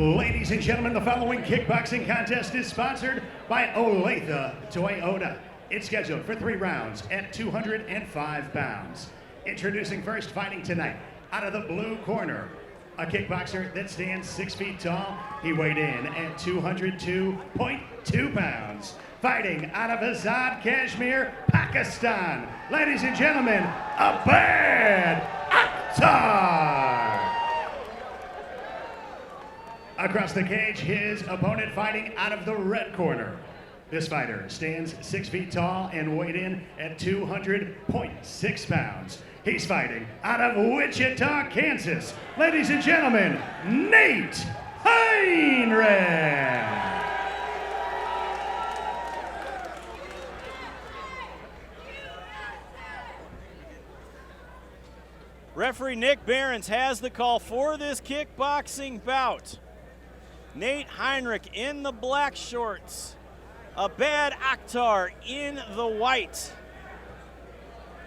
Ladies and gentlemen, the following kickboxing contest is sponsored by Olathe Toyota. It's scheduled for 3 rounds at 205 pounds. Introducing first, fighting tonight, out of the blue corner, a kickboxer that stands 6 feet tall. He weighed in at 202.2 pounds. Fighting out of Azad, Kashmir, Pakistan. Ladies and gentlemen, Adab Akhtar. Across the cage, his opponent fighting out of the red corner. This fighter stands 6 feet tall and weighed in at 200.6 pounds. He's fighting out of Wichita, Kansas. Ladies and gentlemen, Nate Heinrich. Referee Nick Behrens has the call for this kickboxing bout. Nate Heinrich in the black shorts. Adab Akhtar in the white.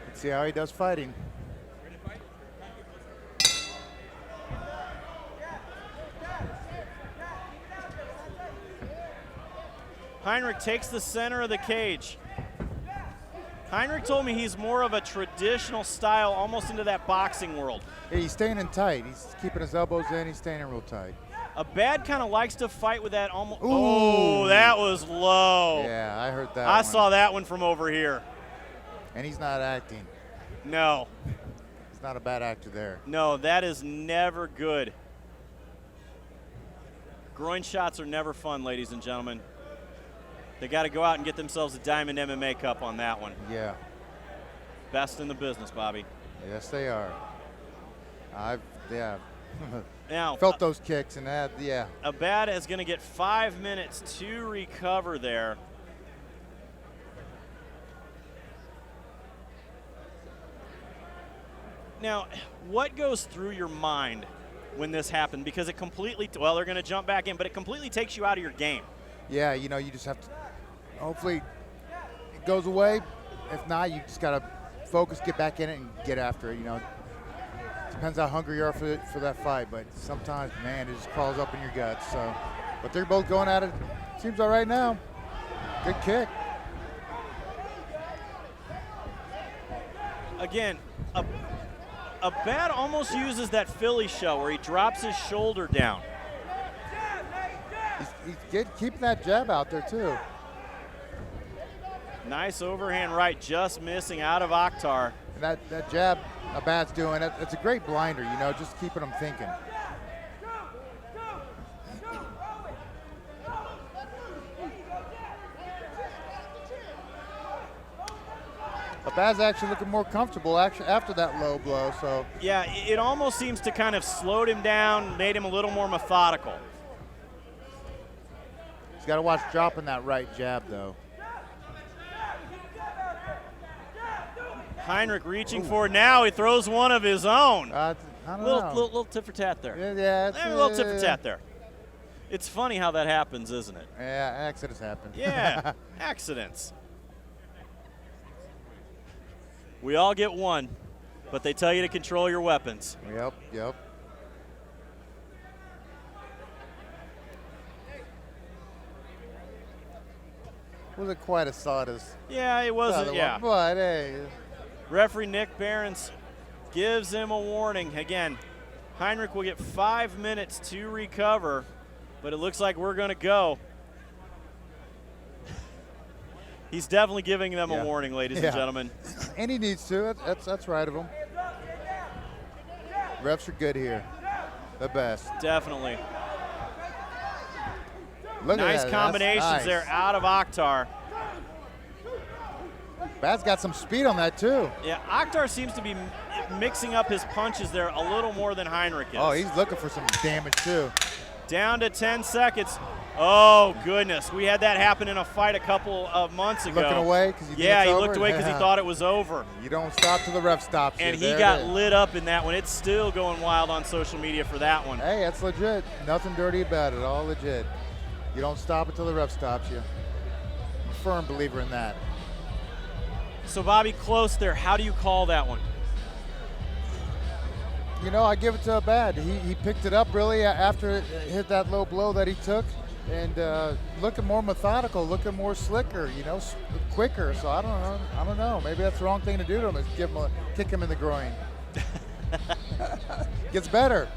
Let's see how he does fighting. Heinrich takes the center of the cage. Heinrich told me he's more of a traditional style, almost into that boxing world. Yeah, he's staying in tight. He's keeping his elbows in. He's staying in real tight. Adab kind of likes to fight with that almost. Ooh. Oh, that was low. Yeah, I heard that. I saw that one from over here. And he's not acting. No. He's not a bad actor there. No, that is never good. Groin shots are never fun, ladies and gentlemen. They got to go out and get themselves a Diamond MMA Cup on that one. Yeah. Best in the business, Bobby. Yes, they are. Yeah. Now, felt those kicks and that, yeah. Adab is going to get 5 minutes to recover there. Now, what goes through your mind when this happened? Because it completely, well, they're going to jump back in, but it completely takes you out of your game. Yeah, you know, you just have to, hopefully it goes away. If not, you just got to focus, get back in it, and get after it, you know. Depends how hungry you are for that fight, but sometimes, man, it just crawls up in your guts. So, but they're both going at it. Seems all right now. Good kick. Again, Adab almost uses that Philly show where he drops his shoulder down. He's keeping that jab out there too. Nice overhand right, just missing out of Akhtar. And that jab Adab's doing, it's a great blinder, you know, just keeping him thinking. Adab's actually looking more comfortable after that low blow, so. Yeah, it almost seems to kind of slowed him down, made him a little more methodical. He's got to watch dropping that right jab, though. Heinrich reaching for it now. He throws one of his own. I don't know. Little tit for tat there. Yeah, a little tit for tat there. It's funny how that happens, isn't it? Yeah, accidents happen. Yeah, accidents. We all get one, but they tell you to control your weapons. Yep. Wasn't quite as solid as. Yeah, it wasn't. Yeah. But hey. Referee Nick Behrens gives him a warning. Again, Heinrich will get 5 minutes to recover, but it looks like we're going to go. He's definitely giving them a warning, ladies and gentlemen. And he needs to. That's right of him. Refs are good here. The best. Definitely. Look nice at that. Combinations there out of Akhtar. Bad's got some speed on that too. Yeah, Akhtar seems to be mixing up his punches there a little more than Heinrich is. Oh, he's looking for some damage too. Down to 10 seconds. Oh, goodness. We had that happen in a fight a couple of months ago. Looking away because he he looked away because he thought it was over. You don't stop till the ref stops you. And he got lit up in that one. It's still going wild on social media for that one. Hey, that's legit. Nothing dirty about it. All legit. You don't stop until the ref stops you. I'm a firm believer in that. So, Bobby, close there. How do you call that one? you know, I give it to Abad. He picked it up really after it hit that low blow that he took, and looking more methodical, looking more slicker, you know, quicker. So I don't know. Maybe that's the wrong thing to do to him, is kick him in the groin. Gets better.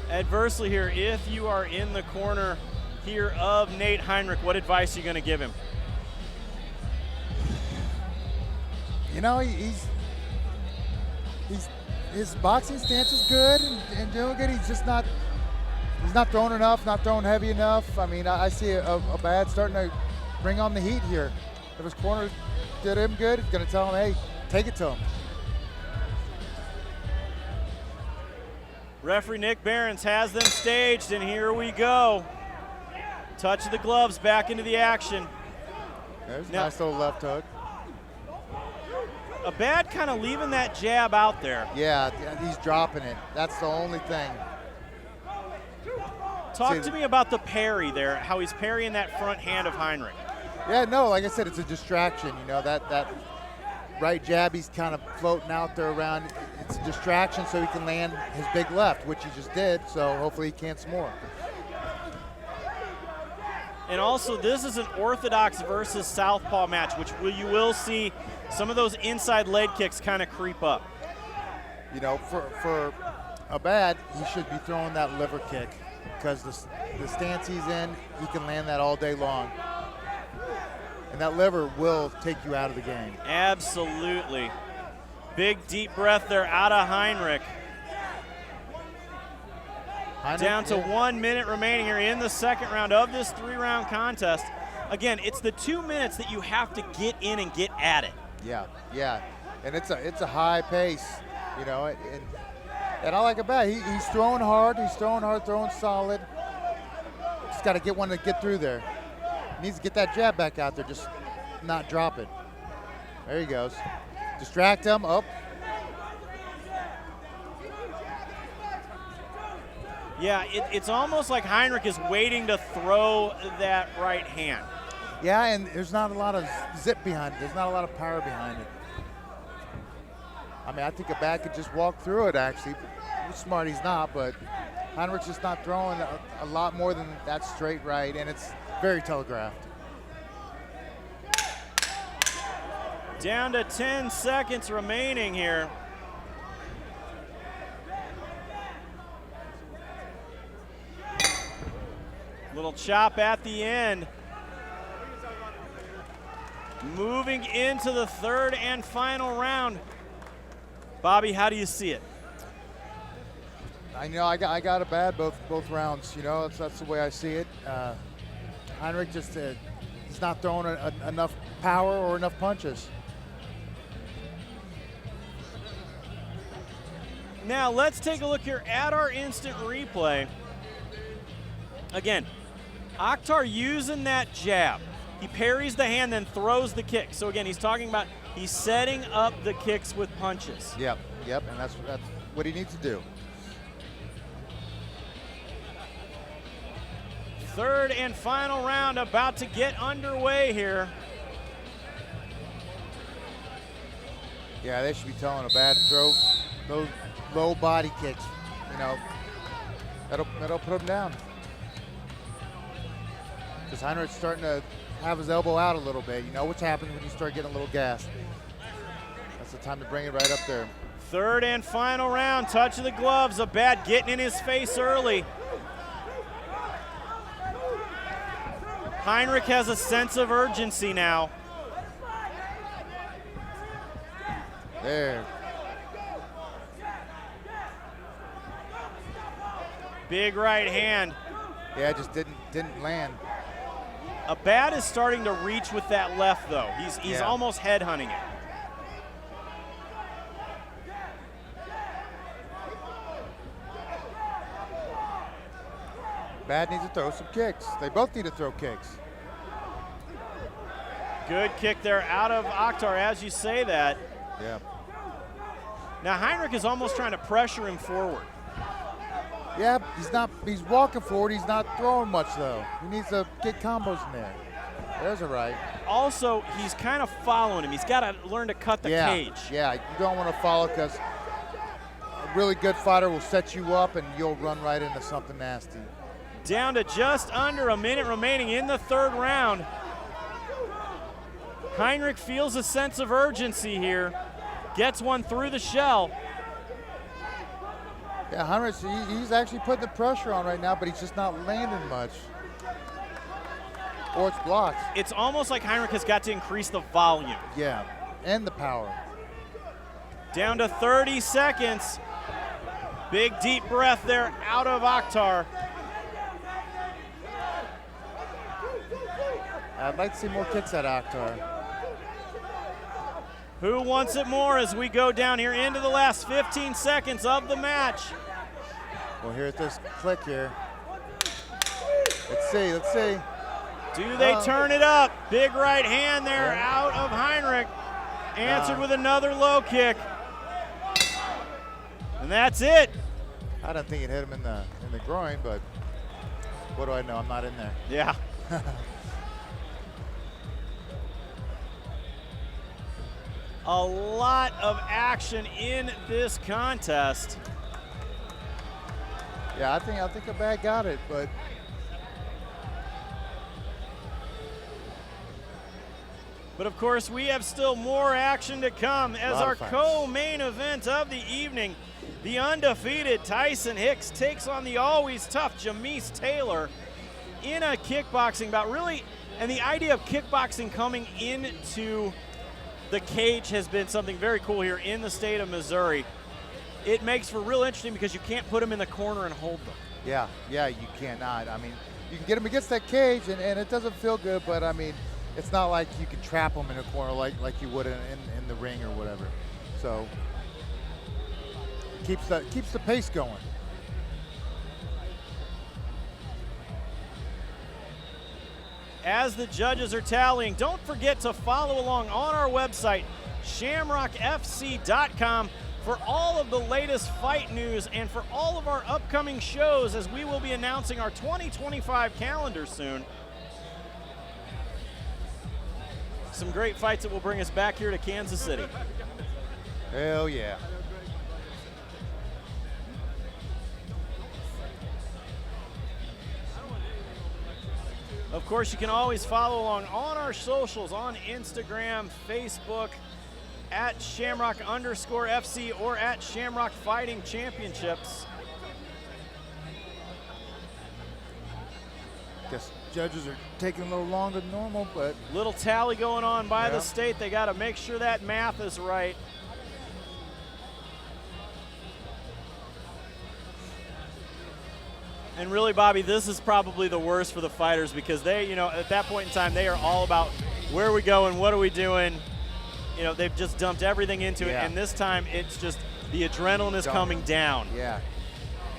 Adversely here, if you are in the corner here of Nate Heinrich, what advice are you going to give him? You know, his boxing stance is good and doing good. He's not throwing enough, not throwing heavy enough. I mean, I see a Bad starting to bring on the heat here. If his corner did him good, he's going to tell him, hey, take it to him. Referee Nick Behrens has them staged, and here we go. Touch of the gloves back into the action. There's a nice little left hook. Abad kind of leaving that jab out there. Yeah, he's dropping it. That's the only thing. Talk to me about the parry there, how he's parrying that front hand of Heinrich. Yeah, no, like I said, it's a distraction. You know, that right jab, he's kind of floating out there around. It's a distraction so he can land his big left, which he just did, so hopefully he can some more. And also, this is an orthodox versus southpaw match, which you will see some of those inside leg kicks kind of creep up. You know, for Abad, he should be throwing that liver kick, because the stance he's in, he can land that all day long. And that liver will take you out of the game. Absolutely. Big deep breath there out of Heinrich. Down to 1 minute remaining here in the second round of this 3-round contest. Again, it's the 2 minutes that you have to get in and get at it. Yeah, and it's a high pace, you know, and I like Abad. He's throwing hard, throwing solid. Just got to get one to get through there. Needs to get that jab back out there, just not drop it. There he goes. Distract him, up. Yeah, it's almost like Heinrich is waiting to throw that right hand. Yeah, and there's not a lot of zip behind it. There's not a lot of power behind it. I mean, I think Abad could just walk through it, actually. Smart he's not, but Heinrich's just not throwing a lot more than that straight right, and it's very telegraphed. Down to 10 seconds remaining here. Little chop at the end. Moving into the third and final round. Bobby, how do you see it? I know I got Abad both rounds. You know, that's the way I see it. Heinrich just he's not throwing enough power or enough punches. Now let's take a look here at our instant replay. Again, Akhtar using that jab. He parries the hand, then throws the kick. So again, he's talking about he's setting up the kicks with punches. Yep, and that's what he needs to do. Third and final round about to get underway here. Yeah, they should be telling Abad to throw those low body kicks. You know, that'll put him down. Because Heinrich's starting to have his elbow out a little bit, you know, which happens when you start getting a little gassed. That's the time to bring it right up there. Third and final round, touch of the gloves. Abad getting in his face early. Heinrich has a sense of urgency now. There. Big right hand. Yeah, just didn't land. Abad is starting to reach with that left, though. He's almost headhunting it. Abad needs to throw some kicks. They both need to throw kicks. Good kick there out of Akhtar as you say that. Yeah. Now Heinrich is almost trying to pressure him forward. Yeah, he's walking forward. He's not throwing much, though. He needs to get combos in there. There's a right. Also, he's kind of following him. He's got to learn to cut the cage. Yeah, you don't want to follow because a really good fighter will set you up and you'll run right into something nasty. Down to just under a minute remaining in the third round. Heinrich feels a sense of urgency here. Gets one through the shell. Yeah, Heinrich, he's actually putting the pressure on right now, but he's just not landing much. Or it's blocked. It's almost like Heinrich has got to increase the volume. Yeah, and the power. Down to 30 seconds. Big deep breath there out of Akhtar. I'd like to see more kicks at Akhtar. Who wants it more as we go down here into the last 15 seconds of the match? Well, here at this click here. Let's see. Do they turn it up? Big right hand there out of Heinrich. Answered with another low kick. And that's it. I don't think it hit him in the groin, but what do I know? I'm not in there. Yeah. A lot of action in this contest. Yeah, I think a bad got it, but of course, we have still more action to come as our co-main event of the evening. The undefeated Tyson Hicks takes on the always tough Jamise Taylor in a kickboxing bout. Really, and the idea of kickboxing coming into the cage has been something very cool here in the state of Missouri. It makes for real interesting because you can't put them in the corner and hold them. Yeah, you cannot. I mean, you can get them against that cage, and it doesn't feel good, but I mean, it's not like you can trap them in a corner like you would in the ring or whatever. So it keeps the pace going. As the judges are tallying, don't forget to follow along on our website, shamrockfc.com, for all of the latest fight news and for all of our upcoming shows, as we will be announcing our 2025 calendar soon. Some great fights that will bring us back here to Kansas City. Hell yeah. Of course, you can always follow along on our socials on Instagram, Facebook, at Shamrock_FC or at Shamrock Fighting Championships. Guess judges are taking a little longer than normal, but little tally going on by the state. They got to make sure that math is right. And really, Bobby, this is probably the worst for the fighters because they, at that point in time, they are all about where are we going, what are we doing. They've just dumped everything into it, and this time it's just the adrenaline is coming down. Yeah.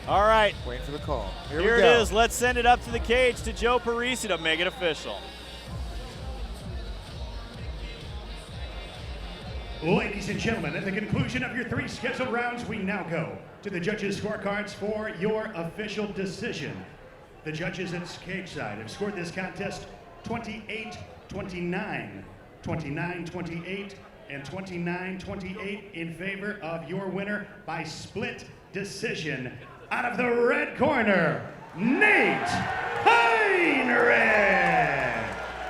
All right. Waiting for the call. Here it is. Let's send it up to the cage to Joe Parisi to make it official. Ladies and gentlemen, at the conclusion of your 3 scheduled rounds, we now go to the judges' scorecards for your official decision. The judges at cage side have scored this contest 28-29, 29-28, and 29-28 in favor of your winner by split decision. Out of the red corner, Nate Heinrich.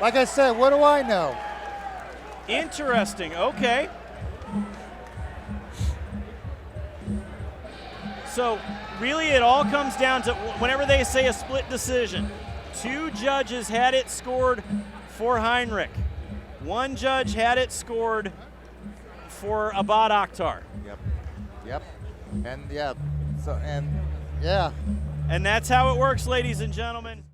Like I said, what do I know? Interesting. Okay. So really it all comes down to whenever they say a split decision, 2 judges had it scored for Heinrich. 1 judge had it scored for Adab Akhtar. Yep. And And that's how it works, ladies and gentlemen.